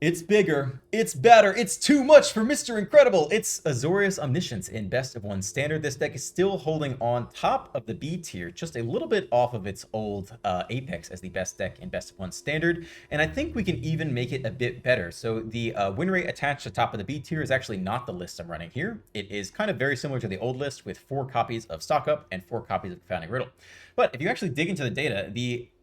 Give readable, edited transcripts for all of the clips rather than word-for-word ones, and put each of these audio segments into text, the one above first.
It's bigger, it's better, it's too much for Mr. Incredible. It's Azorius Omniscience in Best of 1 Standard. This deck is still holding on top of the B tier, just a little bit off of its old apex as the best deck in Best of 1 Standard, and I think we can even make it a bit better. So the win rate attached to top of the B tier is actually not the list I'm running here. It is kind of very similar to the old list with 4 copies of Stock Up and 4 copies of Founding Riddle. But if you actually dig into the data,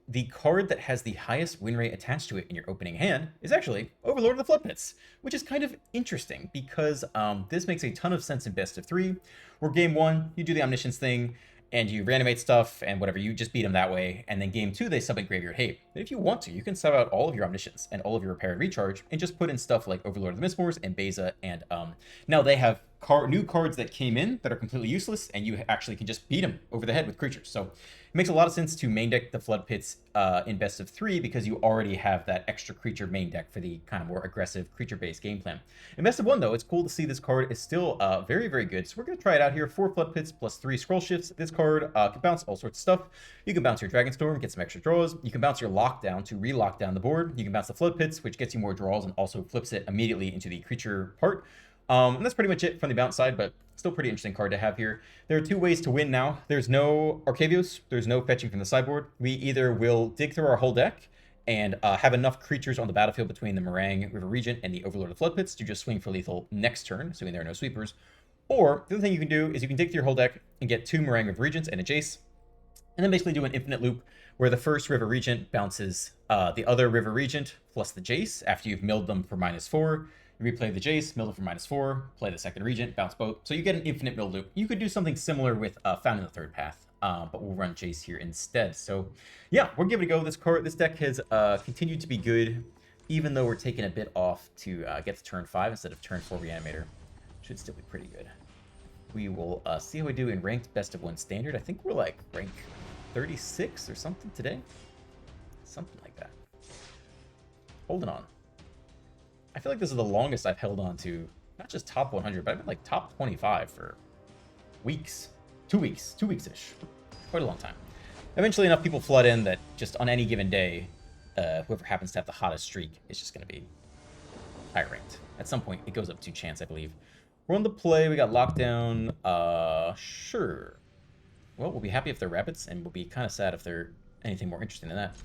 the card that has the highest win rate attached to it in your opening hand is actually Overlord of the Flood Pits, which is kind of interesting because this makes a ton of sense in best of 3, where game 1, you do the Omniscience thing, and you reanimate stuff, and whatever, you just beat them that way, and then game 2, they sub in Graveyard Hate. But if you want to, you can sub out all of your Omniscience and all of your Repair and Recharge, and just put in stuff like Overlord of the Mistmores and Beza, and now they have new cards that came in that are completely useless, and you actually can just beat them over the head with creatures. So it makes a lot of sense to main deck the Flood Pits in best of 3 because you already have that extra creature main deck for the kind of more aggressive creature-based game plan. In best of 1, though, it's cool to see this card is still very, very good. So we're going to try it out here. 4 Flood Pits plus 3 Scroll Shifts. This card can bounce all sorts of stuff. You can bounce your Dragonstorm, get some extra draws. You can bounce your Lockdown to re-lock down the board. You can bounce the Flood Pits, which gets you more draws and also flips it immediately into the creature part. And that's pretty much it from the bounce side, but still pretty interesting card to have here. There are 2 ways to win now. There's no Arcavios, there's no fetching from the sideboard. We either will dig through our whole deck and have enough creatures on the battlefield between the Meringue, River Regent, and the Overlord of the Flood Pits to just swing for lethal next turn, assuming there are no sweepers. Or the other thing you can do is you can dig through your whole deck and get 2 Meringue River Regents and a Jace, and then basically do an infinite loop where the first River Regent bounces the other River Regent plus the Jace after you've milled them for -4. You replay the Jace, mill it for -4, play the second Regent, bounce both. So you get an infinite mill loop. You could do something similar with Found in the Third Path, but we'll run Jace here instead. So yeah, we'll give it a go. This deck has continued to be good, even though we're taking a bit off to get to turn 5 instead of turn 4 Reanimator. Should still be pretty good. We will see how we do in ranked best of 1 standard. I think we're like rank 36 or something today. Something like that. Holding on. I feel like this is the longest I've held on to, not just top 100, but I've been like top 25 for weeks. 2 weeks. 2 weeks-ish. Quite a long time. Eventually enough people flood in that just on any given day, whoever happens to have the hottest streak is just going to be high ranked. At some point, it goes up to chance, I believe. We're on the play. We got lockdown. Sure. Well, we'll be happy if they're rabbits, and we'll be kind of sad if they're anything more interesting than that.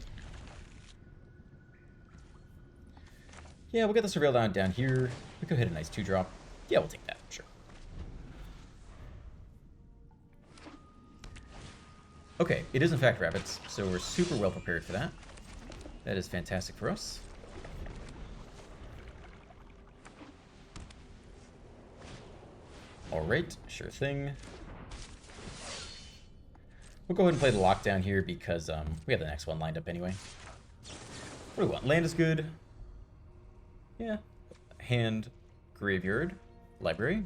Yeah, we'll get the Surveil down here. We could hit a nice 2-drop. Yeah, we'll take that, sure. Okay, it is in fact rabbits, so we're super well prepared for that. That is fantastic for us. Alright, sure thing. We'll go ahead and play the lockdown here because we have the next one lined up anyway. What do we want? Land is good. Yeah. Hand, graveyard, library.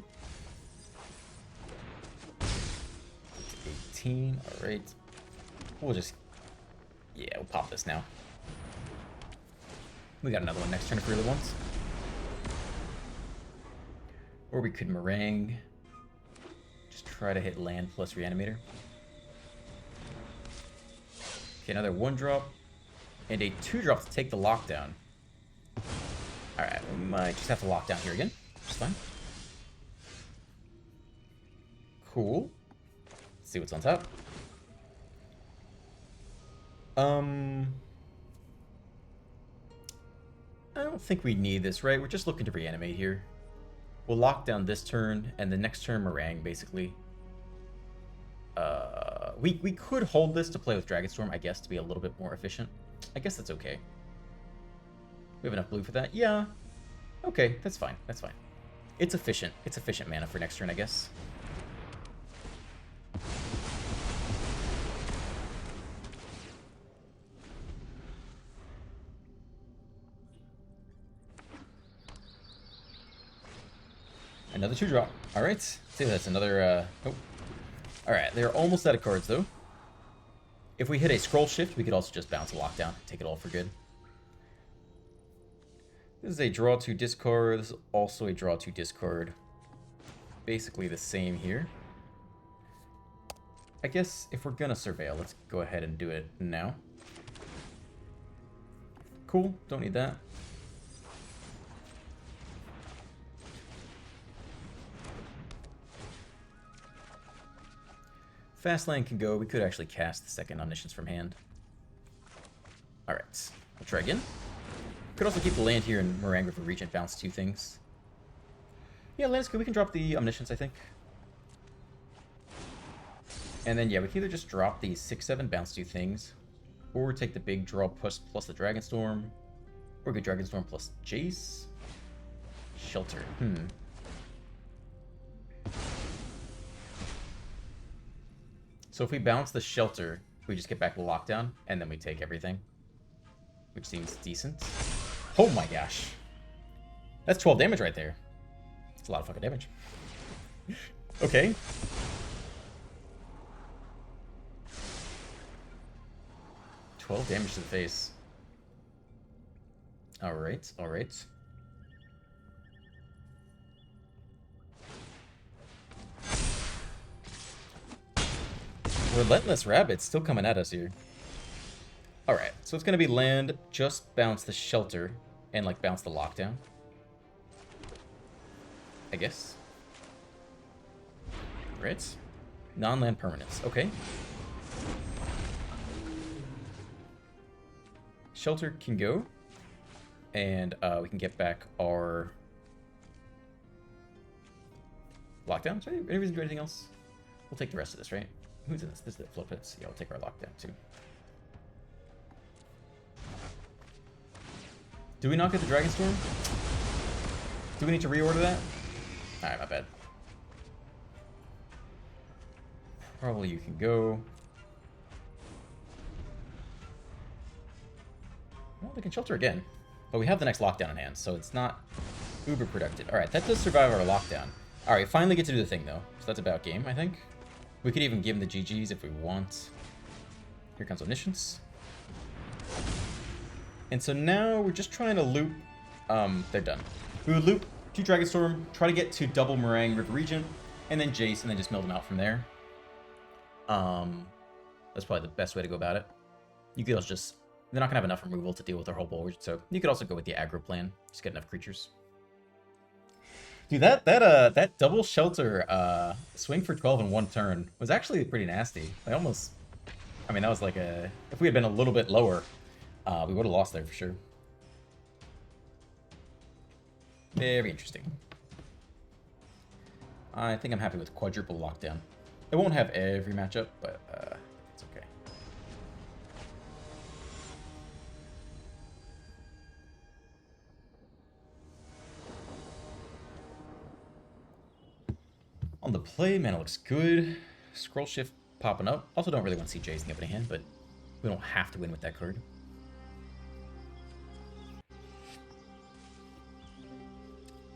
18. Alright. We'll just... yeah, we'll pop this now. We got another one next turn if we really want. Or we could meringue. Just try to hit land plus reanimator. Okay, another 1-drop. And a 2-drop to take the lockdown. Alright, we might just have to lock down here again. Which is fine. Cool. Let's see what's on top. I don't think we need this, right? We're just looking to reanimate here. We'll lock down this turn, and the next turn meringue, basically. We could hold this to play with Dragonstorm, I guess, to be a little bit more efficient. I guess that's okay. We have enough blue for that? Yeah. Okay, that's fine. That's fine. It's efficient. It's efficient mana for next turn, I guess. Another 2-drop. Alright. See, that's another, oh. Alright, they're almost out of cards, though. If we hit a Scroll Shift, we could also just bounce a lockdown. Take it all for good. This is a draw to discard. This is also a draw to discard. Basically the same here. I guess if we're gonna surveil, let's go ahead and do it now. Cool, don't need that. Fast land can go. We could actually cast the second Omniscience from hand. Alright. We'll try again. Could also keep the land here and Meringue for Regent, bounce 2 things. Yeah, land is good. We can drop the Omniscience, I think. And then, yeah, we can either just drop the 6/7, bounce 2 things, or take the big draw plus the Dragonstorm, or get Dragonstorm plus Jace. Shelter. So if we bounce the Shelter, we just get back to Lockdown, and then we take everything, which seems decent. Oh my gosh. That's 12 damage right there. That's a lot of fucking damage. Okay. $12 damage to the face. Alright, alright. Relentless Rabbit still coming at us here. Alright, so it's gonna be land, just bounce the Shelter, and like bounce the Lockdown. I guess. Right? Non-land permanents, okay. Shelter can go, and we can get back our Lockdown. Is there any reason to do anything else? We'll take the rest of this, right? Who's in this? This is the Flip Hits. Yeah, we'll take our Lockdown too. Do we not get the Dragonstorm? Do we need to reorder that? Alright, my bad. Probably you can go. Well, they can Shelter again. But we have the next Lockdown in hand, so it's not uber productive. Alright, that does survive our Lockdown. Alright, finally get to do the thing, though. So that's about game, I think. We could even give him the GGs if we want. Here comes Omniscience. And so now we're just trying to loop... they're done. We would loop 2 Dragonstorm, try to get to double Meringue, River Regent, and then Jace, and then just mill them out from there. That's probably the best way to go about it. You could also just... They're not going to have enough removal to deal with their whole board, so you could also go with the aggro plan. Just get enough creatures. Dude, that double Shelter swing for 12 in 1 turn was actually pretty nasty. I almost... I mean, that was like a... If we had been a little bit lower, we would have lost there for sure. Very interesting. I think I'm happy with quadruple Lockdown. It won't have every matchup, but it's okay. On the play, mana looks good. Scroll Shift popping up. Also don't really want to see Jace in the opening hand, but we don't have to win with that card.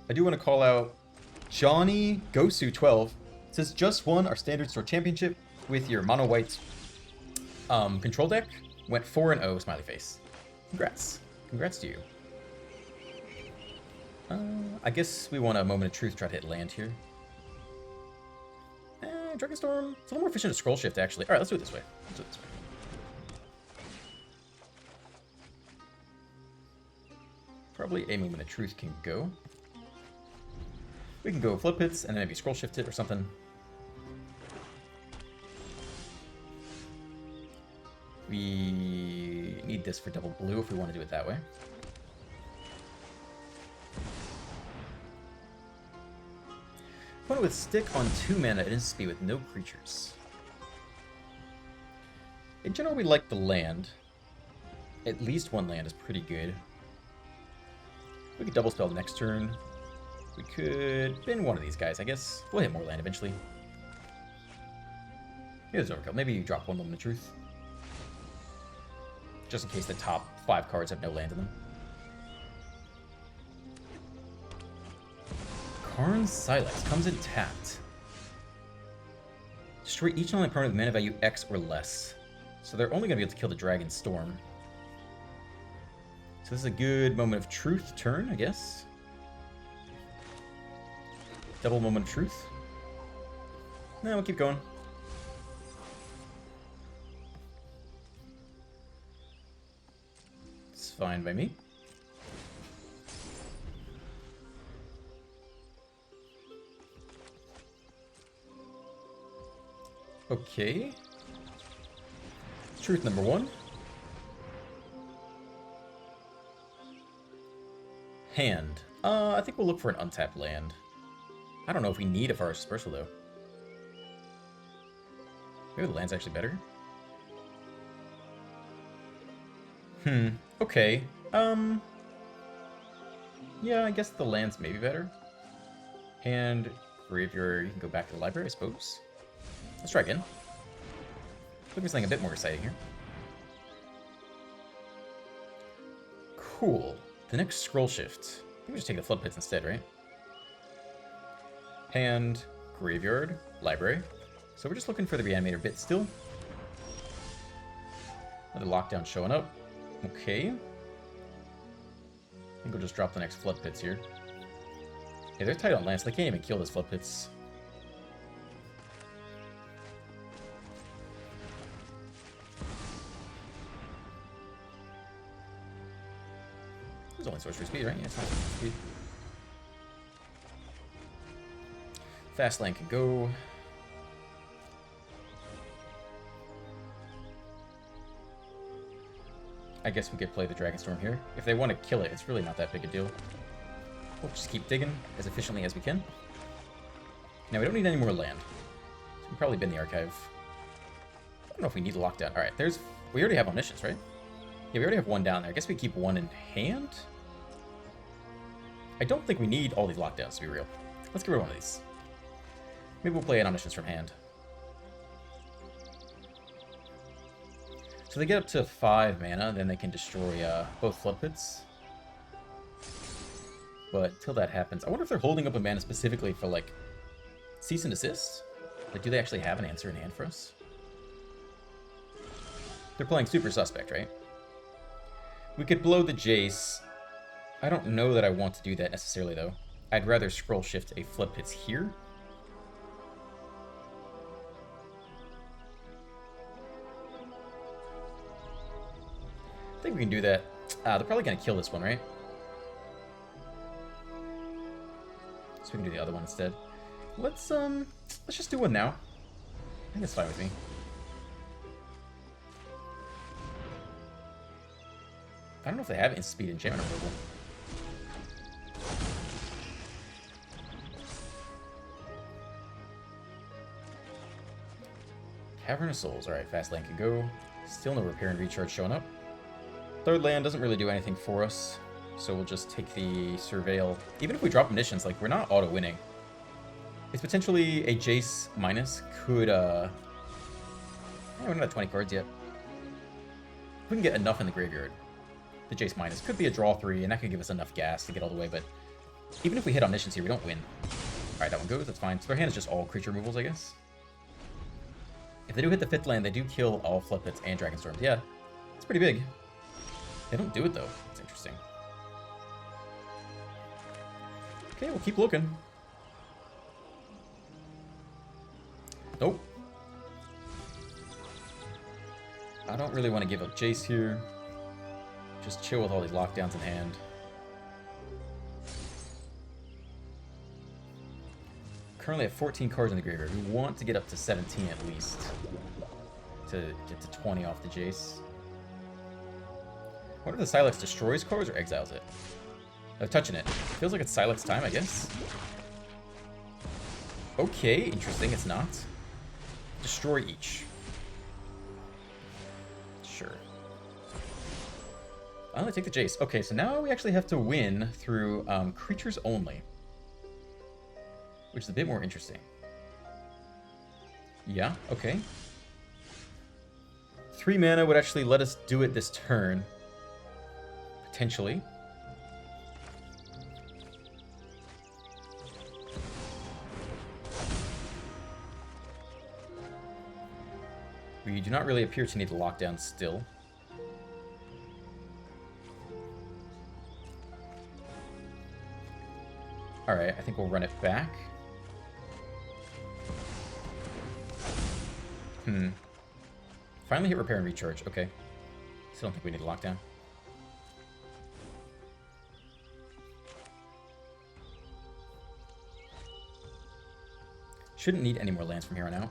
I do want to call out Johnny Gosu12. It says, just won our Standard Store Championship with your mono white control deck. Went 4-0, smiley face. Congrats. Congrats to you. I guess we want a moment of truth, try to hit land here. Dragonstorm. It's a little more efficient to scroll shift, actually. Alright, let's do it this way. Let's do it this way. Probably a moment of truth can go. We can go flip hits and then maybe scroll shift it or something. We need this for double blue if we want to do it that way. Opponent with stick on 2 mana and speed with no creatures. In general, we like the land. At least 1 land is pretty good. We could double spell the next turn. We could bin one of these guys, I guess. We'll hit more land eventually. Here's overkill. Maybe you drop 1 Moment of Truth. Just in case the top 5 cards have no land in them. Karn's Silex comes in tapped. Destroy each non-land permanent with mana value X or less. So they're only going to be able to kill the Dragon Storm. So this is a good Moment of Truth turn, I guess. Double Moment of Truth. No, we'll keep going. It's fine by me. Okay. Truth number 1. Hand. I think we'll look for an untapped land. I don't know if we need a Forest Dispersal, though. Maybe the land's actually better? Okay. Yeah, I guess the land's maybe better. And graveyard, you can go back to the library, I suppose. Let's try again. Looking for something a bit more exciting here. Cool. The next scroll shift. I think we just take the Flood Pits instead, right? Hand, graveyard, library. So we're just looking for the reanimator bit still. Another lockdown showing up. Okay. I think we'll just drop the next Flood Pits here. Yeah, they're tight on land, so they can't even kill those Flood Pits. There's only sorcery speed, right? Yeah, it's not sorcery speed. Fast land can go. I guess we could play the Dragonstorm here. If they want to kill it, it's really not that big a deal. We'll just keep digging as efficiently as we can. Now, we don't need any more land. So we can probably bin the archive. I don't know if we need a lockdown. Alright, we already have omniscience, right? Yeah, we already have one down there. I guess we keep one in hand? I don't think we need all these lockdowns, to be real. Let's get rid of one of these. Maybe we'll play an omniscience from hand. So they get up to 5 mana, then they can destroy both Flood Pits. But till that happens, I wonder if they're holding up a mana specifically for, like, cease and desist? Like, do they actually have an answer in hand for us? They're playing super suspect, right? We could blow the Jace. I don't know that I want to do that necessarily, though. I'd rather scroll shift a Flood Pits here. I think we can do that. They're probably going to kill this one, right? So we can do the other one instead. Let's just do one now. I think that's fine with me. I don't know if they have instant speed enchantment removal. Cavern of Souls. Alright, fast land can go. Still no repair and recharge showing up. Third land doesn't really do anything for us, so we'll just take the Surveil. Even if we drop omniscience, like, we're not auto-winning. It's potentially a Jace minus could, we're not at 20 cards yet. We can get enough in the graveyard. The Jace minus could be a draw 3, and that could give us enough gas to get all the way, but even if we hit omniscience here, we don't win. Alright, that one goes, that's fine. So their hand is just all creature removals, I guess. If they do hit the 5th land, they do kill all Flood Pits and Dragonstorms. Yeah, it's pretty big. They don't do it, though. It's interesting. Okay, we'll keep looking. Nope. I don't really want to give up Jace here. Just chill with all these lockdowns in hand. Currently at 14 cards in the graveyard. We want to get up to 17 at least. To get to 20 off the Jace. I wonder if the Sylex destroys cards or exiles it. I'm touching it. Feels like it's Sylex time, I guess. Okay, interesting. It's not. Destroy each. Sure. I'll only take the Jace. Okay, so now we actually have to win through creatures only. Which is a bit more interesting. Yeah, okay. 3 mana would actually let us do it this turn. Potentially. We do not really appear to need the lockdown still. Alright, I think we'll run it back. Finally hit repair and recharge. Okay. Still don't think we need a lockdown. Shouldn't need any more lands from here on out.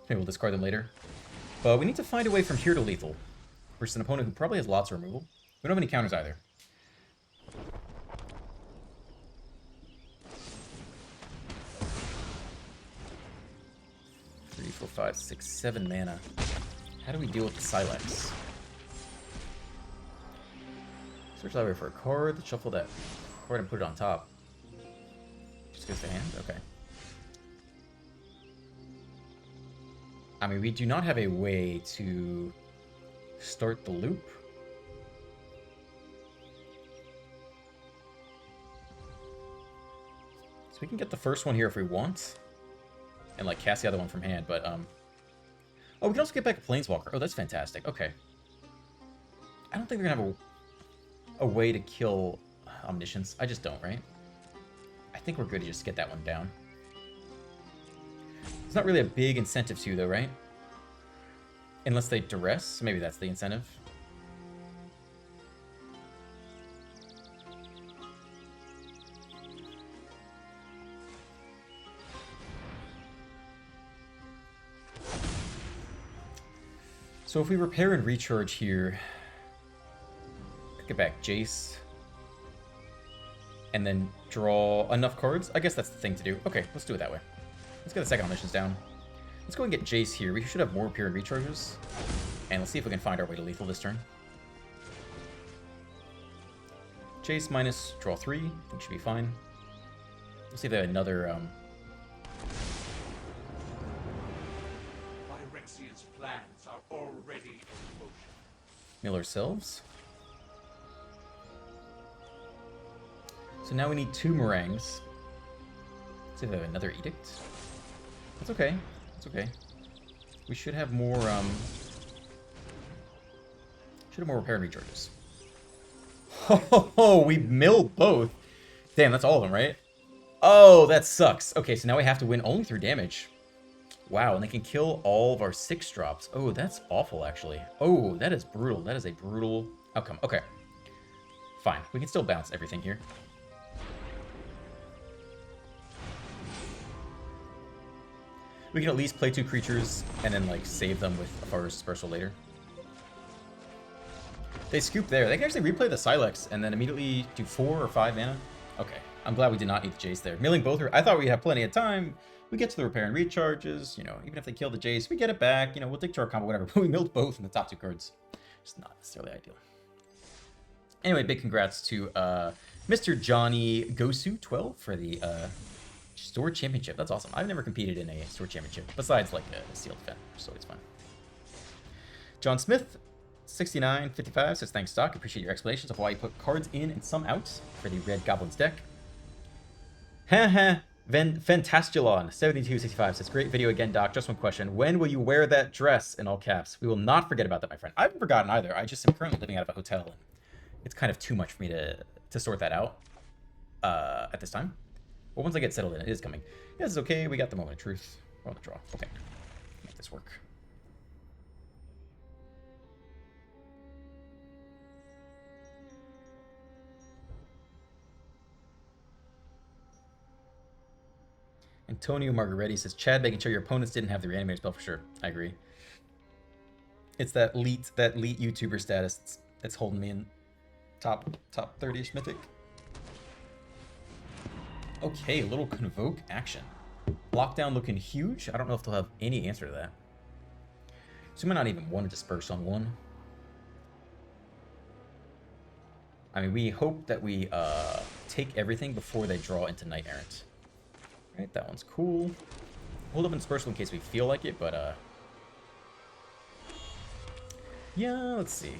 Maybe we'll discard them later. But we need to find a way from here to lethal. Versus an opponent who probably has lots of removal. We don't have any counters either. 3, 4, 5, 6, 7 mana. How do we deal with the Silex? Search library for a card, shuffle that card and put it on top. Just goes to hand? Okay. I mean, we do not have a way to start the loop. So we can get the first one here if we want. And, like, cast the other one from hand, but, Oh, we can also get back a Planeswalker. Oh, that's fantastic. Okay. I don't think they're gonna have a way to kill Omniscience. I just don't, right? I think we're good to just get that one down. It's not really a big incentive to, though, right? Unless they duress. Maybe that's the incentive. So if we repair and recharge here, get back Jace, and then draw enough cards. I guess that's the thing to do. Okay, let's do it that way. Let's get the second Omniscience down. Let's go and get Jace here. We should have more repair and recharges. And let's see if we can find our way to lethal this turn. Jace minus draw 3. I think should be fine. Let's see if they have another plans are already in motion. mill ourselves. So now we need 2 meringues. Let's see if they have another edict. That's okay. That's okay. We should have more repair and recharges. Oh, we milled both. Damn, that's all of them, right? Oh, that sucks. Okay, so now we have to win only through damage. Wow, and they can kill all of our 6 drops. Oh, that's awful, actually. Oh, that is brutal. That is a brutal outcome. Okay. Fine. We can still bounce everything here. We can at least play 2 creatures and then, like, save them with a Forest Dispersal later. They scoop there. They can actually replay the Silex and then immediately do 4 or 5 mana. Okay. I'm glad we did not need the Jace there. Milling both, I thought we'd have plenty of time. We get to the repair and recharges, you know, even if they kill the Jace, we get it back, you know, we'll take to our combo, whatever. But we milled both in the top 2 cards. It's not necessarily ideal. Anyway, big congrats to Mr. Johnny Gosu12 for the Store Championship. That's awesome. I've never competed in a Store Championship, besides like a sealed event, so it's fun. John Smith, 6955, says thanks, Doc. Appreciate your explanations of why you put cards in and some out for the Red Goblins deck. Haha. Fantastulon 7265 says, great video again, Doc. Just one question. When will you wear that dress? In all caps. We will not forget about that, my friend. I haven't forgotten either. I just am currently living out of a hotel, and it's kind of too much for me to sort that out at this time. But once I get settled in, it is coming. Yes, it's okay. We got the moment of truth. We're on the draw. Okay. Make this work. Antonio Margaretti says, Chad, making sure your opponents didn't have the reanimator spell for sure. I agree. It's that elite YouTuber status that's holding me in top 30-ish Mythic. Okay, a little Convoke action. Lockdown looking huge. I don't know if they'll have any answer to that. So we might not even want to disperse on one. I mean, we hope that we take everything before they draw into Knight Errant. Right, that one's cool. Hold up in dispersal in case we feel like it, but yeah, let's see.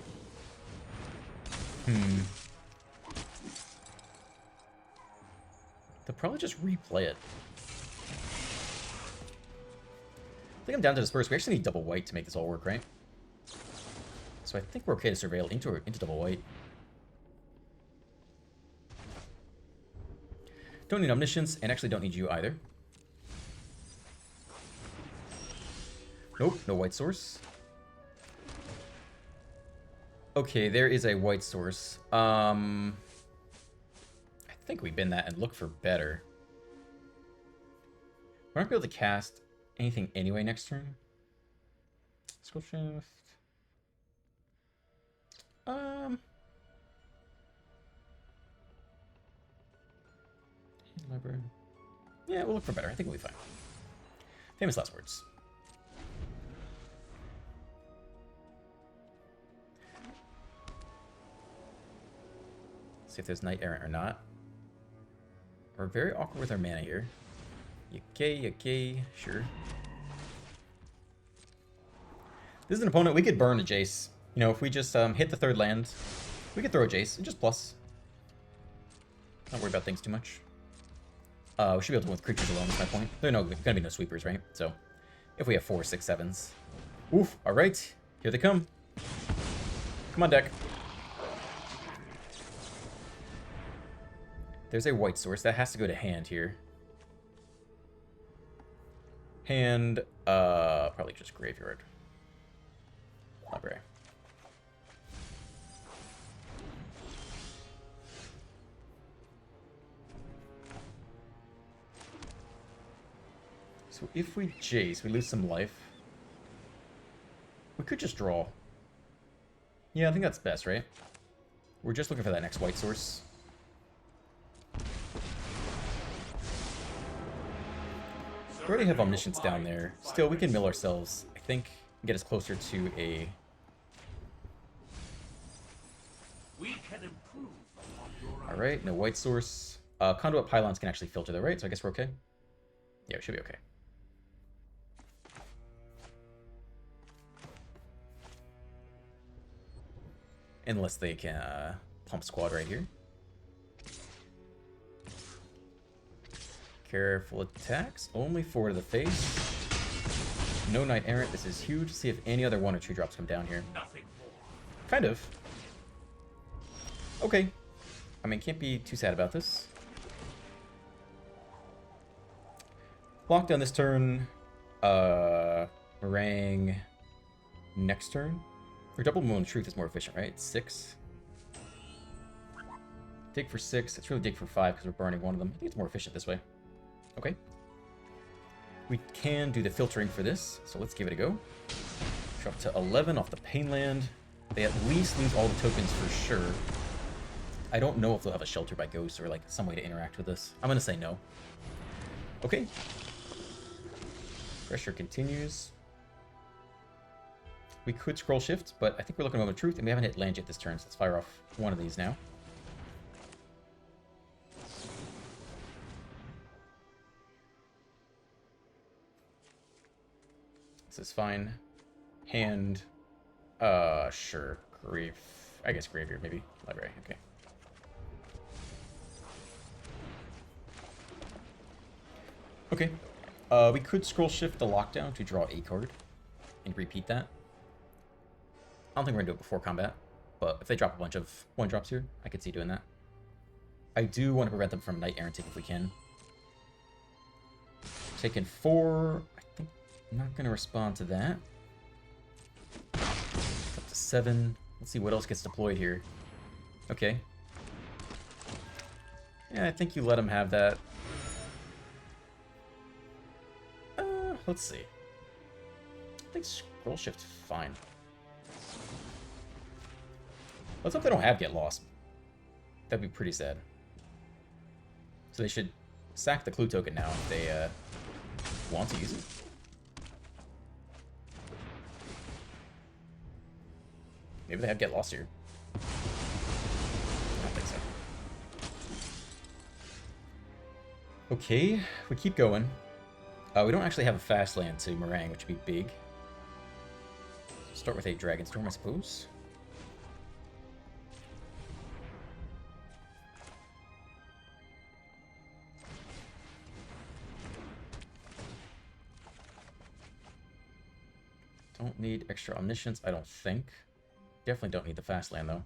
They'll probably just replay it. I think I'm down to disperse. We actually need double white to make this all work, right? So I think we're okay to surveil into double white. Don't need Omniscience, and actually don't need you either. Nope, no white source. Okay, there is a white source. I think we bin that and look for better. We're not going to be able to cast anything anyway next turn. Scroll shift. Library. Yeah, we'll look for better. I think we'll be fine. Famous last words. See if there's Knight Errant or not. We're very awkward with our mana here. Yay, sure. This is an opponent we could burn a Jace. You know, if we just hit the third land, we could throw a Jace and just plus. Not worry about things too much. We should be able to win with creatures alone, is my point. There are gonna be no sweepers, right? So, if we have 4, 6, 7s. Oof, alright. Here they come. Come on, deck. There's a white source. That has to go to hand here. Hand, probably just graveyard. Library. So if we Jace, we lose some life. We could just draw. Yeah, I think that's best, right? We're just looking for that next white source. We already have omniscience down there. Still, we can mill ourselves, I think, and get us closer to a... Alright, no white source. Conduit pylons can actually filter though, right? So I guess we're okay? Yeah, we should be okay. Unless they can pump squad right here. Careful attacks. Only 4 to the face. No Knight Errant. This is huge. See if any other 1 or 2 drops come down here. Kind of. Okay. I mean, can't be too sad about this. Lockdown this turn. Meringue next turn. Or double Moon Truth is more efficient, right? 6. Dig for 6. It's really dig for 5 because we're burning one of them. I think it's more efficient this way. Okay. We can do the filtering for this, so let's give it a go. Drop to 11 off the Painland. They at least lose all the tokens for sure. I don't know if they'll have a shelter by ghost or like some way to interact with this. I'm gonna say no. Okay. Pressure continues. We could scroll shift, but I think we're looking at Moment of Truth, and we haven't hit land yet this turn, so let's fire off one of these now. This is fine. Hand, sure. I guess graveyard, maybe. Library, okay. Okay. We could scroll shift the lockdown to draw a card and repeat that. I don't think we're gonna do it before combat, but if they drop a bunch of 1-drops here, I could see doing that. I do want to prevent them from Knight Erranting if we can. Taking 4, I think I'm not gonna respond to that. Up to 7. Let's see what else gets deployed here. Okay. Yeah, I think you let him have that. Let's see. I think scroll shift's fine. Let's hope they don't have Get Lost. That'd be pretty sad. So they should sack the clue token now if they want to use it. Maybe they have Get Lost here. I don't think so. Okay, we keep going. We don't actually have a fast land to Meringue, which would be big. Start with a Dragonstorm, I suppose. Don't need extra omniscience, I don't think. Definitely don't need the fast land, though.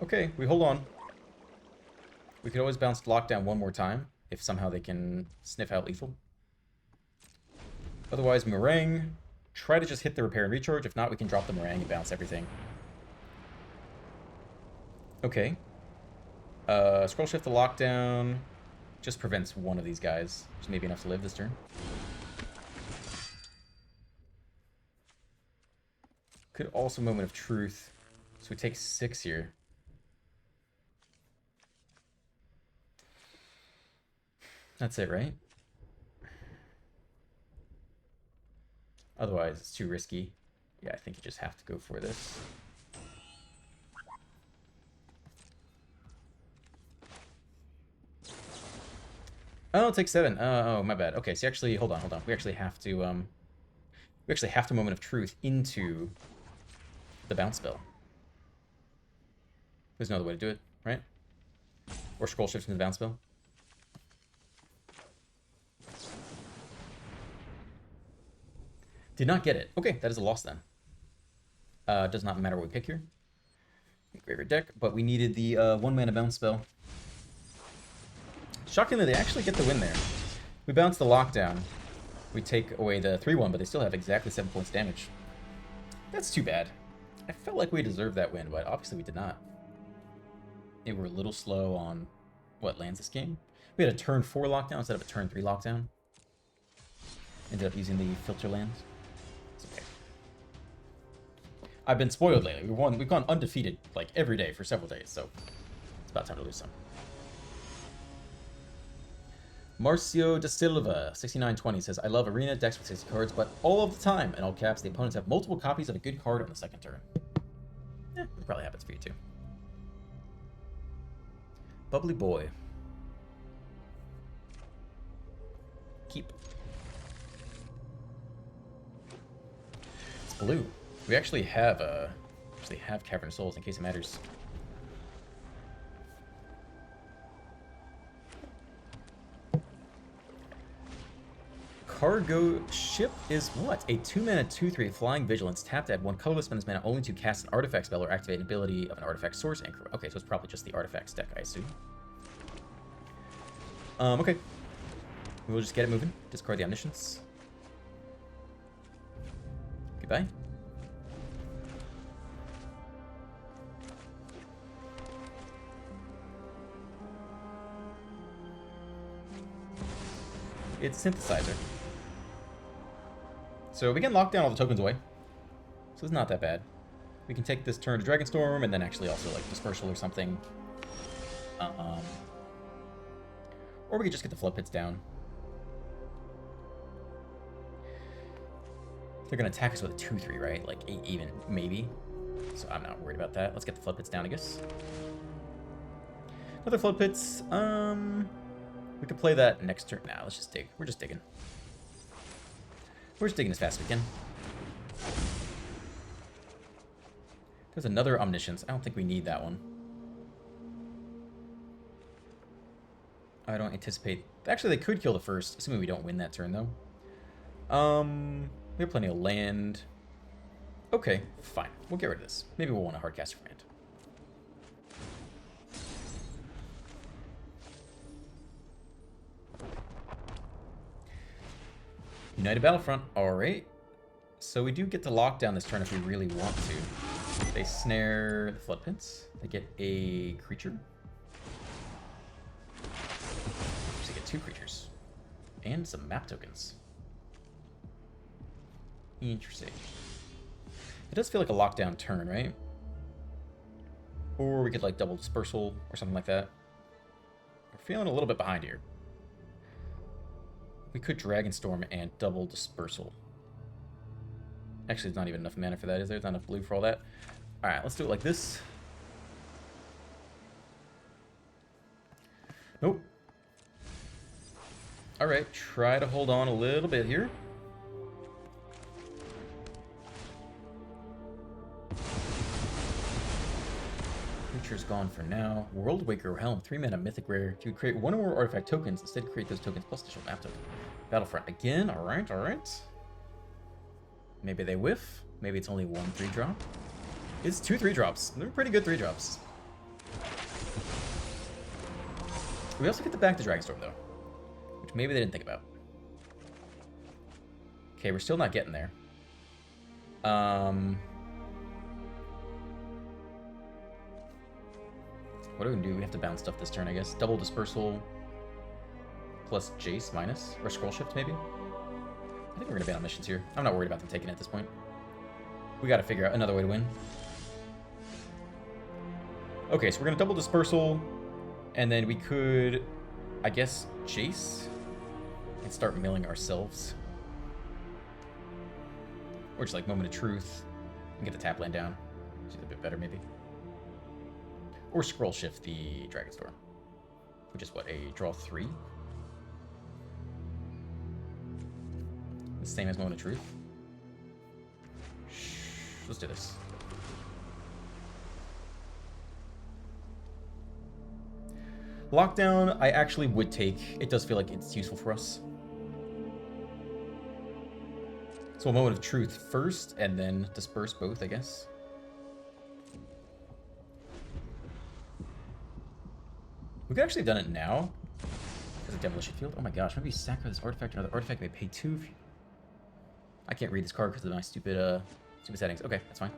Okay, we hold on. We could always bounce lockdown one more time, if somehow they can sniff out lethal. Otherwise, Meringue. Try to just hit the repair and recharge. If not, we can drop the Meringue and bounce everything. Okay. Scroll shift the lockdown. Just prevents one of these guys, which may be enough to live this turn. Could also Moment of Truth. So we take 6 here. That's it, right? Otherwise, it's too risky. Yeah, I think you just have to go for this. Oh, take 7. Oh, my bad. Okay, so actually, hold on. We actually have to, Moment of Truth into the bounce spell. There's no other way to do it, right? Or scroll shift into the bounce spell. Did not get it. Okay, that is a loss then. Does not matter what we pick here. Graveyard deck, but we needed the 1-mana bounce spell. Shockingly, they actually get the win there. We bounce the lockdown. We take away the 3-1, but they still have exactly 7 points damage. That's too bad. I felt like we deserved that win, but obviously we did not. They were a little slow on what lands this game. We had a turn 4 lockdown instead of a turn 3 lockdown. Ended up using the filter land. It's okay. I've been spoiled lately. We've gone undefeated like every day for several days, so it's about time to lose some. Marcio Da Silva, 6920, says, I love arena decks with 60 cards, but all of the time, in all caps, the opponents have multiple copies of a good card on the second turn. Eh, it probably happens for you too. Bubbly Boy. Keep. It's blue. We actually have Cavern of Souls in case it matters. Cargo Ship is what? A 2-mana 2/3 Flying Vigilance. Tap to add 1 colorless, spend this mana only to cast an artifact spell or activate an ability of an artifact source. Okay, so it's probably just the artifacts deck, I assume. Okay. We'll just get it moving. Discard the Omniscience. Goodbye. It's Synthesizer. So we can lock down all the tokens away. So it's not that bad. We can take this turn to Dragonstorm and then actually also like Dispersal or something. Or we could just get the Flood Pits down. They're going to attack us with a 2/3, right? Like 8 even, maybe. So I'm not worried about that. Let's get the Flood Pits down, I guess. Another Flood Pits. We could play that next turn. Nah, let's just dig. We're just digging. We're just digging as fast as we can. There's another Omniscience. I don't think we need that one. I don't anticipate... Actually, they could kill the first, assuming we don't win that turn, though. We have plenty of land. Okay, fine. We'll get rid of this. Maybe we'll want a Hardcaster Command. United Battlefront. Alright. So we do get to lock down this turn if we really want to. They snare the Flood Pits. They get a creature. They get 2 creatures. And some map tokens. Interesting. It does feel like a lockdown turn, right? Or we could like double Dispersal or something like that. We're feeling a little bit behind here. We could Dragonstorm and double Dispersal. Actually, there's not even enough mana for that, is there? There's not enough blue for all that. Alright, let's do it like this. Nope. Alright, try to hold on a little bit here. Creature's gone for now. Worldwaker Helm, 3-mana Mythic Rare. To create 1 or more artifact tokens, instead create those tokens plus additional map token. Battlefront again. Alright, alright. Maybe they whiff. Maybe it's only 1 3-drop. It's 2 3-drops. They're pretty good 3-drops. We also get the back to Dragonstorm, though. Which maybe they didn't think about. Okay, we're still not getting there. What do we do? We have to bounce stuff this turn, I guess. Double Dispersal. plus Jace minus, or Scroll Shift maybe. I think we're gonna ban Omniscience here. I'm not worried about them taking it at this point. We gotta figure out another way to win. Okay, so we're gonna double Dispersal, and then we could, I guess, Jace and start milling ourselves. Or just like Moment of Truth and get the tap land down, which is a bit better maybe. Or Scroll Shift the Dragon's Door, which is what, a draw 3? The same as Moment of Truth. Let's do this. Lockdown, I actually would take. It does feel like it's useful for us. So a Moment of Truth first, and then disperse both, I guess. We could actually have done it now. As a Demolition Field. Oh my gosh, maybe sacrifice this artifact, another artifact, may pay 2. I can't read this card because of my stupid settings. Okay, that's fine.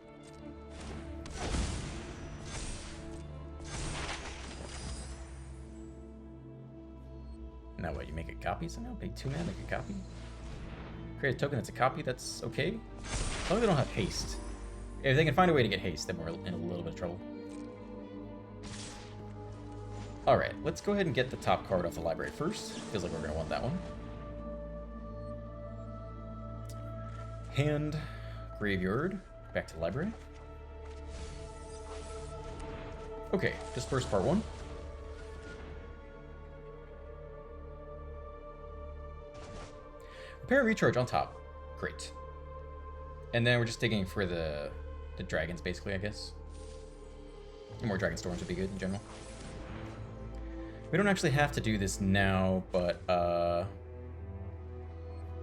Now what, you make a copy somehow? Pay 2 mana, make a copy? Create a token that's a copy, that's okay? As long as they don't have haste. If they can find a way to get haste, then we're in a little bit of trouble. Alright, let's go ahead and get the top card off the library first. Feels like we're going to want that one. Hand, graveyard, back to the library. Okay, disperse part 1. Repair and recharge on top. Great. And then we're just digging for the dragons, basically, I guess. More dragon storms would be good in general. We don't actually have to do this now, but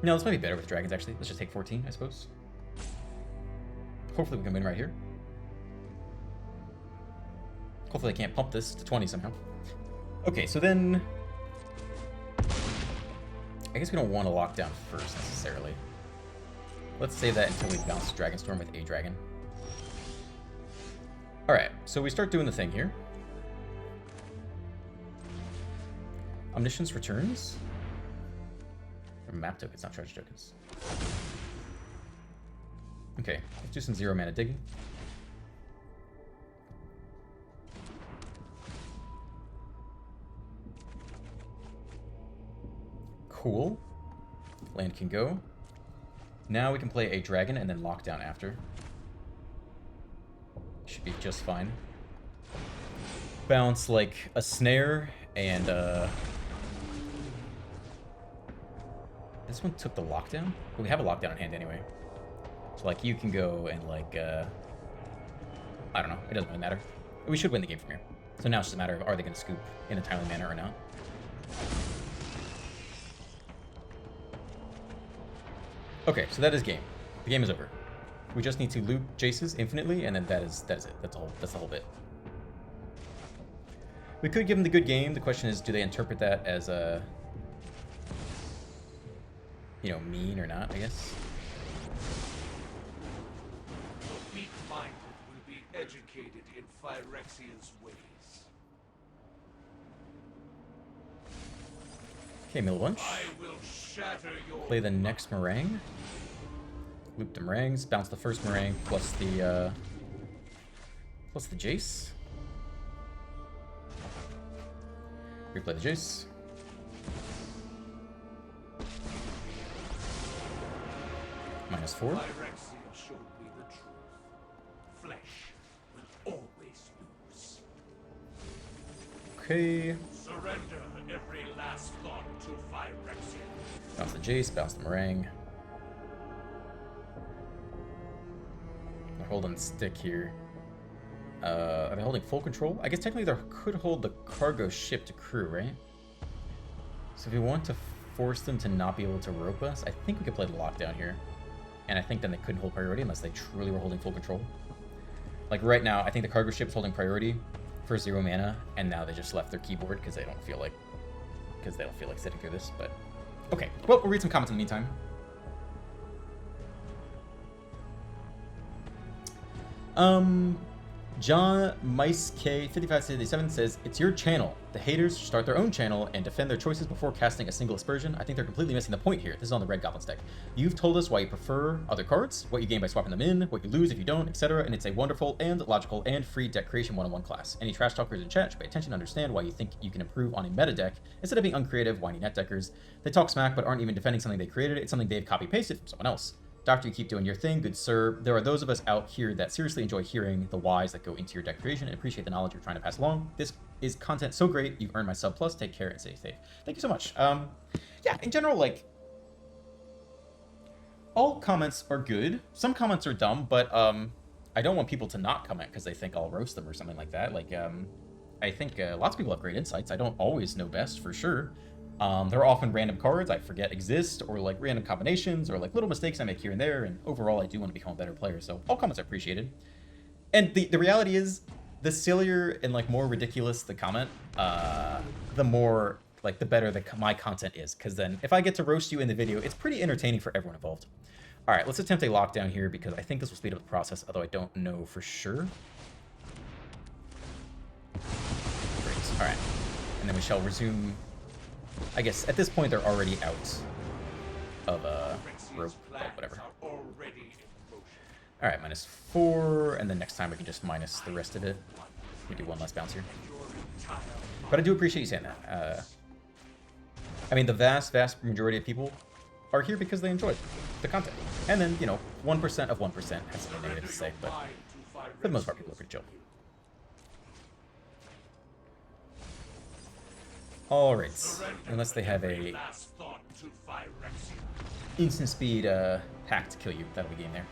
no, this might be better with dragons, actually. Let's just take 14, I suppose. Hopefully we can win right here. Hopefully I can't pump this to 20 somehow. Okay, so then I guess we don't want to lock down first, necessarily. Let's save that until we bounce Dragonstorm with a dragon. Alright, so we start doing the thing here. Omniscience returns. Or map tokens, not treasure tokens. Okay, let's do some 0 mana digging. Cool. Land can go. Now we can play a dragon and then lock down after. Should be just fine. Bounce like a snare and this one took the lockdown? But we have a lockdown in hand anyway. So like you can go and like I don't know, it doesn't really matter. We should win the game from here. So now it's just a matter of are they gonna scoop in a timely manner or not. Okay, so that is game. The game is over. We just need to loop Jaces infinitely, and then that is it. That's the whole bit. We could give them the good game. The question is, do they interpret that as a, you know, mean or not, I guess. The weak-minded will be educated in Phyrexian's ways. Okay, mill bunch. I will shatter your Play the next meringue. Loop the meringues. Bounce the first meringue plus the Jace. Replay the Jace. -4. Phyrexian showed me the truth. Flesh will always lose. Okay. Surrender every last thought to Phyrexian. Bounce the Jace, bounce the meringue. They're holding stick here. Are they holding full control? I guess technically they could hold the cargo ship to crew, right? So if we want to force them to not be able to rope us, I think we could play the lockdown here. And I think then they couldn't hold priority unless they truly were holding full control. Like right now, I think the cargo ship's holding priority for 0 mana, and now they just left their keyboard because they don't feel like sitting through this. But okay, well, we'll read some comments in the meantime. John Mice K5577 says, it's your channel. The haters should start their own channel and defend their choices before casting a single aspersion. I think they're completely missing the point here. This is on the Red Goblins deck. You've told us why you prefer other cards, what you gain by swapping them in, what you lose if you don't, etc. And it's a wonderful and logical and free deck creation 1-on-1 class. Any trash talkers in chat should pay attention to understand why you think you can improve on a meta deck instead of being uncreative, whiny net deckers. They talk smack but aren't even defending something they created. It's something they've copy-pasted from someone else. Doctor, you keep doing your thing, good sir. There are those of us out here that seriously enjoy hearing the whys that go into your deck creation and appreciate the knowledge you're trying to pass along. This is content so great. You've earned my sub plus. Take care and stay safe. Thank you so much. Yeah, in general, like, all comments are good. Some comments are dumb, but I don't want people to not comment because they think I'll roast them or something like that. Like, I think lots of people have great insights. I don't always know best for sure. There are often random cards I forget exist, or like random combinations, or like little mistakes I make here and there, and overall I do want to become a better player, so all comments are appreciated. And the reality is, the sillier and like more ridiculous the comment, the more, like, the better my content is, because then if I get to roast you in the video, it's pretty entertaining for everyone involved. Alright, let's attempt a lockdown here, because I think this will speed up the process, although I don't know for sure. Great, alright. And then we shall resume. I guess at this point they're already out of rope, but whatever. Alright, -4, and then next time we can just minus the rest of it. We do one less bounce here. But I do appreciate you saying that. I mean, the vast majority of people are here because they enjoy the content. And then, you know, 1% of 1% has something negative to say, but for the most part, people are pretty chill. Alright, unless they have a instant speed hack to kill you, that'll be game there.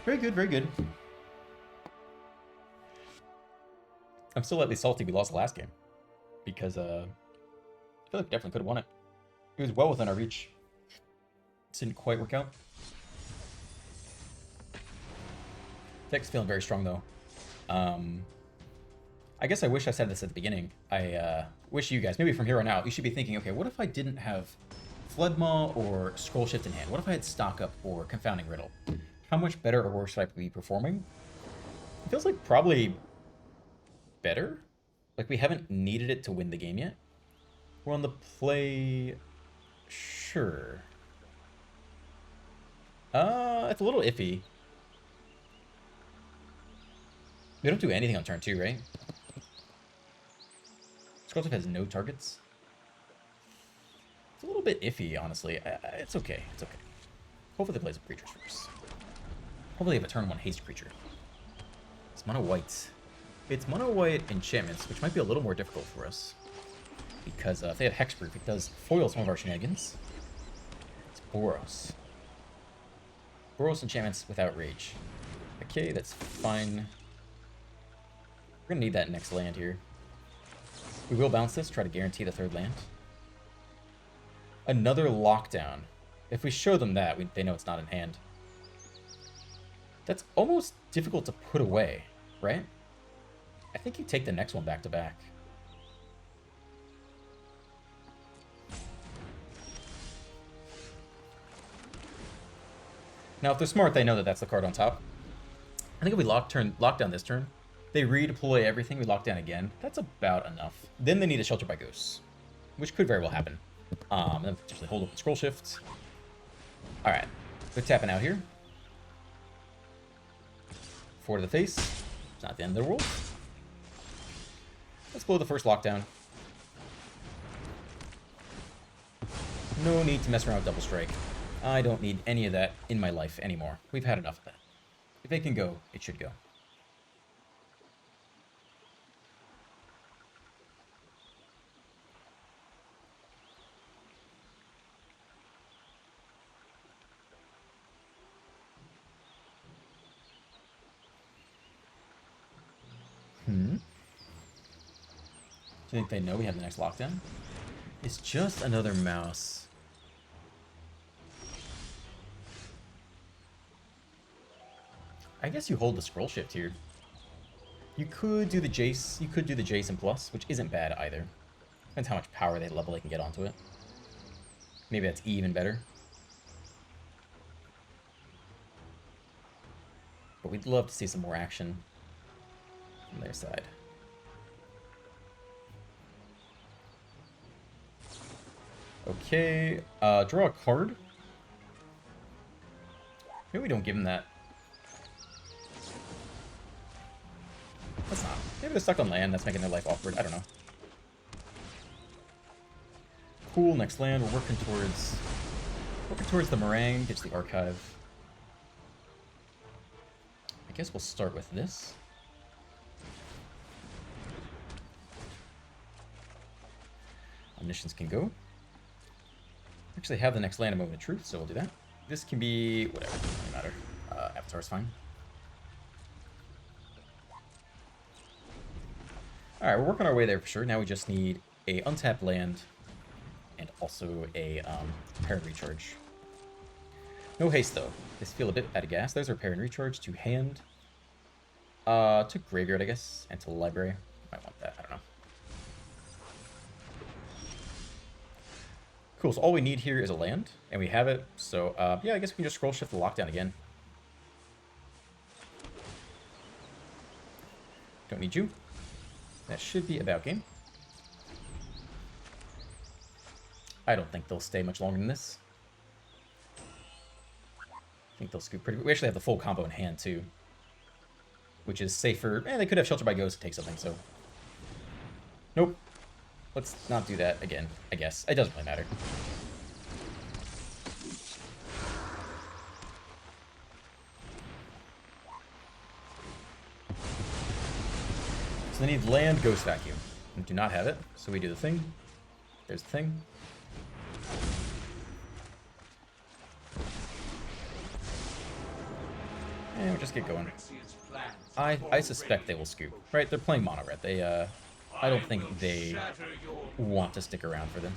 Very good, very good. I'm still slightly salty we lost the last game, because I feel like we definitely could have won it. It was well within our reach. It didn't quite work out. Deck's feeling very strong though. I guess I wish I said this at the beginning. I wish you guys, maybe from here on out, you should be thinking, okay, what if I didn't have Flood Maw or Scroll Shift in hand? What if I had Stock Up or Confounding Riddle? How much better or worse should I be performing? It feels like probably better. Like we haven't needed it to win the game yet. We're on the play, sure. It's a little iffy. We don't do anything on turn 2, right? Scrolltip has no targets. It's a little bit iffy, honestly. It's okay. It's okay. Hopefully they play some creatures first. Hopefully they have a turn 1 haste creature. It's mono white. It's mono white enchantments, which might be a little more difficult for us. Because if they have hexproof, it does foil some of our shenanigans. It's Boros. Boros enchantments without rage. Okay, that's fine. We're gonna need that next land here. We will bounce this, try to guarantee the 3rd land. Another lockdown. If we show them that, they know it's not in hand. That's almost difficult to put away, right? I think you take the next one back to back. Now, if they're smart, they know that that's the card on top. I think if we lock down this turn, they redeploy everything, we lock down again. That's about enough. Then they need a Shelter by Ghosts, which could very well happen. Then potentially hold up and Scroll Shift. Alright, we're tapping out here. 4 to the face. It's not the end of the world. Let's blow the first lockdown. No need to mess around with Double Strike. I don't need any of that in my life anymore. We've had enough of that. If it can go, it should go. Do you think they know we have the next lockdown? It's just another mouse. I guess you hold the Scroll Shift here. You could do the Jace. You could do the Jace and Plus, which isn't bad either. Depends how much power level they can get onto it. Maybe that's even better. But we'd love to see some more action from their side. Okay, draw a card. Maybe we don't give him that. That's not. Maybe they're stuck on land. That's making their life awkward. I don't know. Cool. Next land. We're working towards the meringue. Gets the archive. I guess we'll start with this. Omniscience can go. Actually, have the next land a moment of truth, so we'll do that. This can be whatever. Doesn't matter. Avatar's fine. All right, we're working our way there for sure. Now we just need a untapped land and also a pair and recharge. No haste though. This feel a bit out of gas. There's our pair and recharge to hand, to graveyard, I guess, and to library. Might want that. I don't know. Cool. So all we need here is a land, and we have it. So yeah, I guess we can just scroll shift the lockdown again. Don't need you. That should be about game. I don't think they'll stay much longer than this. I think they'll scoop pretty. We actually have the full combo in hand too, which is safer. And they could have Shelter by Ghost to take something. So nope. Let's not do that again. I guess it doesn't really matter. So they need land, Ghost Vacuum. We do not have it, so we do the thing. There's the thing. And we'll just get going. I suspect they will scoop. Right? They're playing mono red. They I don't think they want to stick around for this.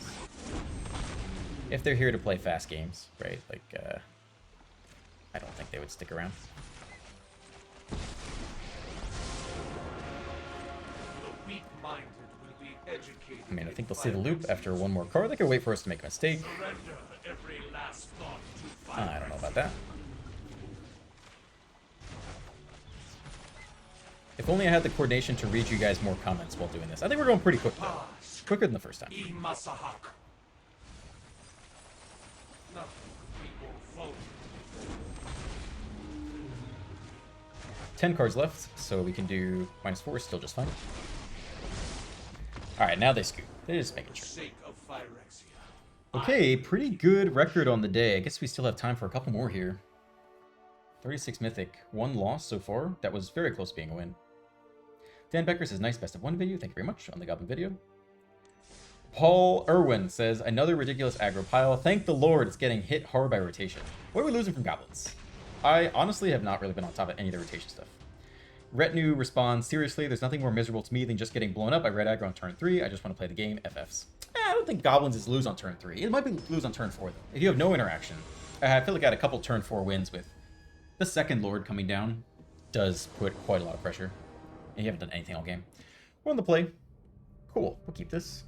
If they're here to play fast games, right? Like I don't think they would stick around. I mean, I think they'll see the loop after one more card. They could wait for us to make a mistake. I don't know about that. If only I had the coordination to read you guys more comments while doing this. I think we're going pretty quick, though. Quicker than the first time. 10 cards left, so we can do -4, still just fine. Alright, now they scoop. They're just making sure. Okay, pretty good record on the day. I guess we still have time for a couple more here. 36 Mythic. 1 loss so far. That was very close to being a win. Dan Becker says, nice best of 1 video. Thank you very much on the Goblin video. Paul Irwin says, another ridiculous aggro pile. Thank the Lord it's getting hit hard by rotation. What are we losing from goblins? I honestly have not really been on top of any of the rotation stuff. Retinue responds, seriously, there's nothing more miserable to me than just getting blown up by red aggro on turn 3. I just want to play the game. FFs. I don't think goblins is lose on turn 3. It might be lose on turn 4, though. If you have no interaction. I feel like I had a couple turn 4 wins with the second Lord coming down. Does put quite a lot of pressure. And you haven't done anything all game. We're on the play. Cool. We'll keep this.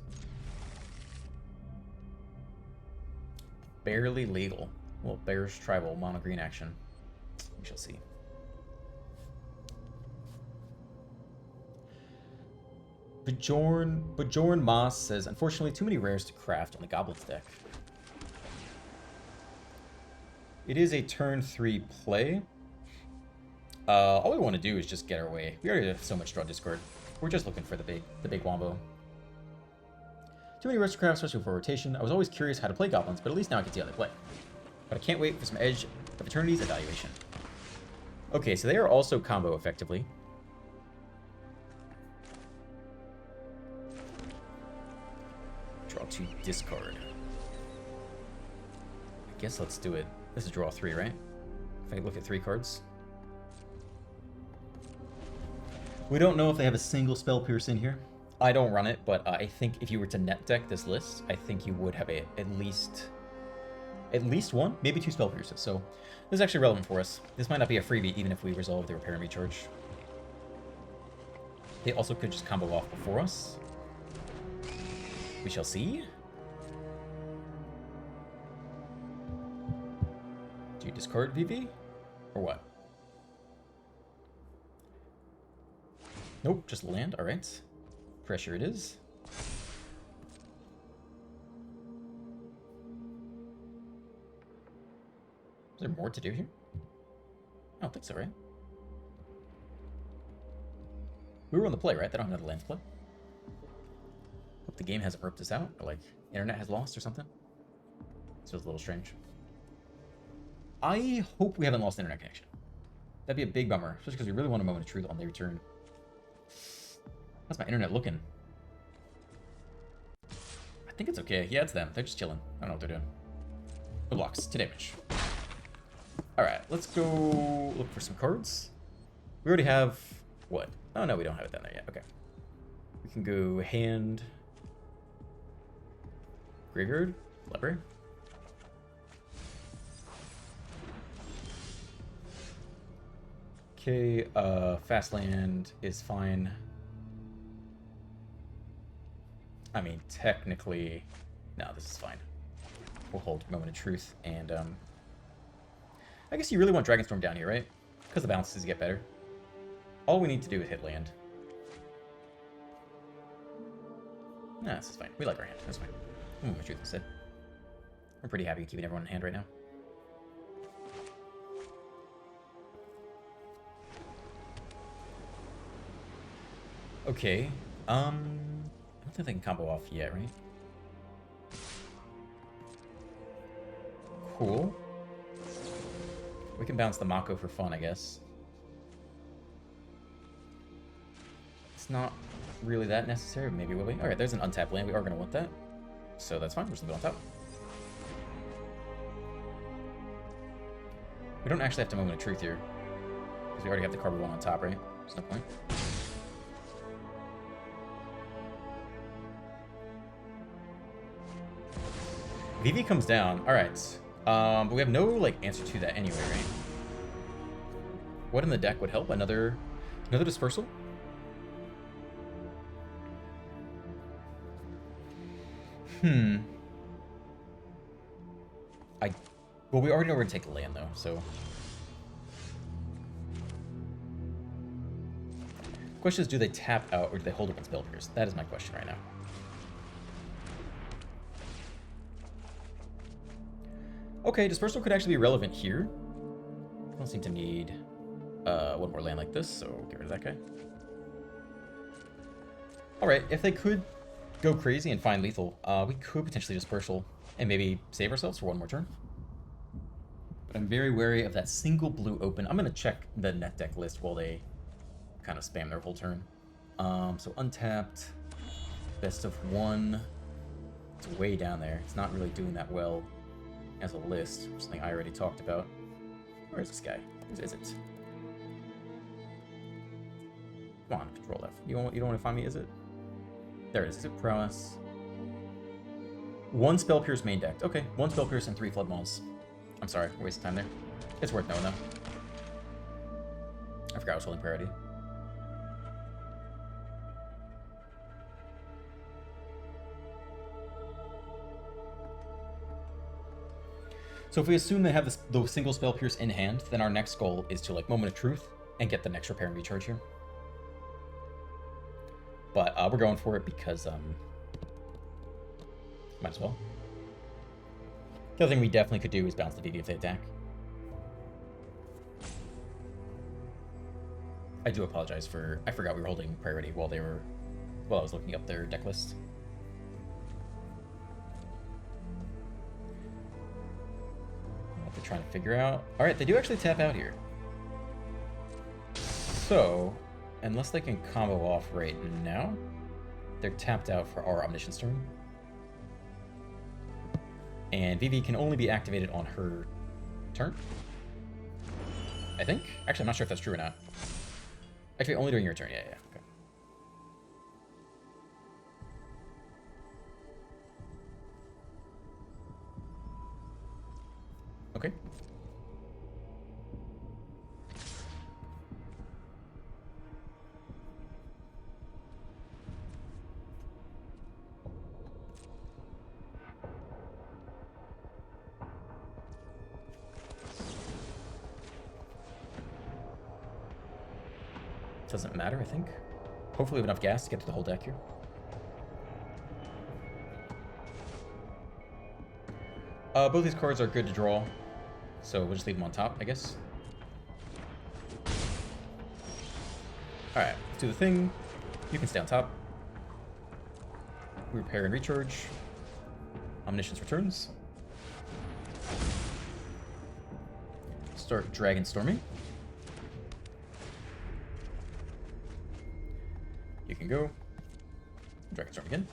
Barely legal. Well, Bears Tribal mono green action. We shall see. Bajorn Moss says, unfortunately, too many rares to craft on the Goblins deck. It is a turn 3 play. All we want to do is just get our way. We already have so much draw discord. We're just looking for the big wombo. Too many rares to craft, especially for rotation. I was always curious how to play Goblins, but at least now I can see how they play. But I can't wait for some Edge of Eternity's evaluation. Okay, so they are also combo effectively. Draw 2, discard. I guess let's do it. This is draw 3, right? If I look at 3 cards. We don't know if they have a single spell pierce in here. I don't run it, but I think if you were to net deck this list, I think you would have at least 1, maybe 2 spell pierces. So this is actually relevant for us. This might not be a freebie, even if we resolve the repair and recharge. They also could just combo off before us. We shall see. Do you discard VV? Or what? Nope, just land. All right. Pressure it is. Is there more to do here? I don't think so, right? We were on the play, right? They don't have another land to play. Hope the game hasn't ripped us out, or like internet has lost or something. This feels a little strange. I hope we haven't lost internet connection. That'd be a big bummer, especially because we really want a moment of truth on the return. How's my internet looking? I think it's okay. Yeah, it's them. They're just chilling. I don't know what they're doing. No blocks. 2 damage. Alright, let's go look for some cards. We already have... what? Oh, no, we don't have it down there yet. Okay. We can go hand... graveyard? Library? Okay, fast land is fine. I mean, technically... no, this is fine. We'll hold Moment of Truth, and, I guess you really want Dragonstorm down here, right? Because the bounces get better. All we need to do is hit land. Nah, this is fine. We like our hand. That's fine. Moment of Truth instead. I'm pretty happy keeping everyone in hand right now. Okay. I don't think they can combo off yet, right? Cool. We can bounce the Mako for fun, I guess. It's not really that necessary. Maybe will be. Alright, there's an untapped land. We are going to want that. So that's fine. We're just going to go on top. We don't actually have to Moment of Truth here. Because we already have the card we want on top, right? There's no point. VV comes down. Alright. But we have no, like, answer to that anyway, right? What in the deck would help? Another Dispersal? Well, we already know we're going to take the land, though, so... question is, do they tap out, or do they hold against Spell Pierce? That is my question right now. Okay, Dispersal could actually be relevant here. Don't seem to need one more land like this, so get rid of that guy. Alright, if they could go crazy and find lethal, we could potentially Dispersal and maybe save ourselves for one more turn. But I'm very wary of that single blue open. I'm going to check the net deck list while they kind of spam their whole turn. So untapped, best of 1. It's way down there. It's not really doing that well as a list, something I already talked about. Where is this guy? Who is it? Come on, Control F. You don't want to find me, is it? There it is. Is it Prowess? 1 Spell Pierce main decked. Okay, 1 Spell Pierce and 3 Flood Mauls. I'm sorry, waste of time there. It's worth knowing though. I forgot I was holding priority. So if we assume they have the single Spell Pierce in hand, then our next goal is to, like, Moment of Truth and get the next Repair and Recharge here. But we're going for it because, might as well. The other thing we definitely could do is bounce the VV if they attack. I do apologize for... I forgot we were holding priority while I was looking up their deck list. What they're trying to figure out. Alright, they do actually tap out here. So, unless they can combo off right now, they're tapped out for our Omniscience turn. And VV can only be activated on her turn, I think. Actually, I'm not sure if that's true or not. Actually, only during your turn. Yeah, okay. Okay. Doesn't matter, I think. Hopefully we have enough gas to get to the whole deck here. Both these cards are good to draw, so we'll just leave them on top, I guess. Alright, let's do the thing. You can stay on top. We repair and recharge. Omniscience returns. Start Dragon Storming. You can go. Dragon Storm again.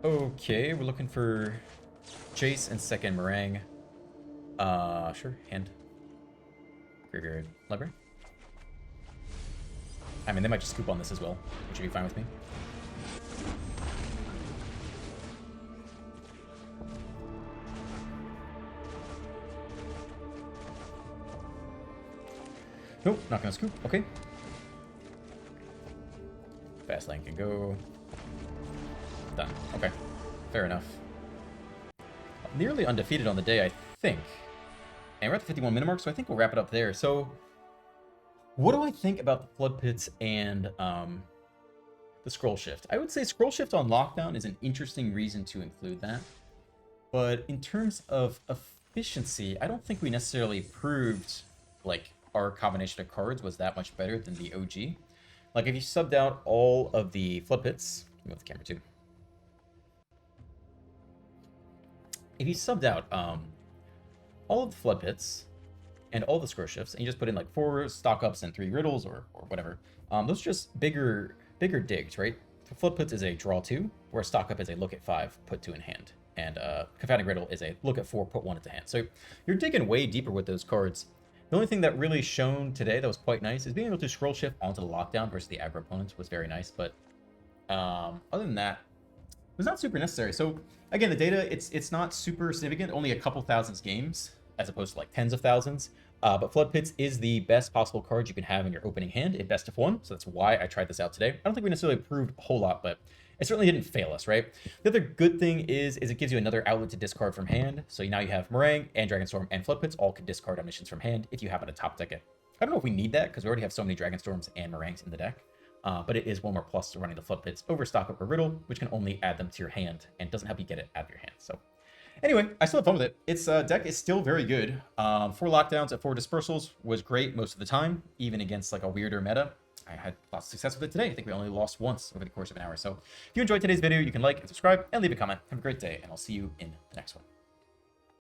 Okay, we're looking for Jace and second Meringue. Sure, hand. Graveyard Library. I mean, they might just scoop on this as well, which would be fine with me. Nope, not gonna scoop. Okay. Fast lane can go. Done. Okay. Fair enough. Nearly undefeated on the day, I think. And we're at the 51 minute mark, so I think we'll wrap it up there. So, what do I think about the Flood Pits and the Scroll Shift? I would say Scroll Shift on Lockdown is an interesting reason to include that. But in terms of efficiency, I don't think we necessarily proved, like, our combination of cards was that much better than the OG. Like, if you subbed out all of the Flood Pits, move the camera too. If you subbed out all of the Flood Pits and all the Scroll Shifts, and you just put in like 4 stock ups and 3 riddles or whatever, those are just bigger digs, right? So Flood Pits is a draw 2, where stock up is a look at 5, put 2 in hand, and Confounding Riddle is a look at 4, put 1 into hand. So you're digging way deeper with those cards. The only thing that really shone today that was quite nice is being able to Scroll Shift onto the Lockdown versus the aggro opponents was very nice, but other than that, it was not super necessary. So again, the data, it's not super significant, only a couple thousands games, as opposed to like tens of thousands. But Flood Pits is the best possible card you can have in your opening hand in best of 1, so that's why I tried this out today. I don't think we necessarily proved a whole lot, but it certainly didn't fail us, right? The other good thing is it gives you another outlet to discard from hand. So now you have Meringue and Dragonstorm and Flood Pits all can discard Omniscience from hand if you happen to top deck it. I don't know if we need that because we already have so many Dragonstorms and Meringues in the deck. But it is one more plus to running the Flood Pits over stock up or riddle, which can only add them to your hand and doesn't help you get it out of your hand. So anyway, I still have fun with it. Its deck is still very good. 4 lockdowns at 4 dispersals was great most of the time, even against like a weirder meta. I had lots of success with it today. I think we only lost once over the course of an hour. So if you enjoyed today's video, you can like and subscribe and leave a comment. Have a great day, and I'll see you in the next one.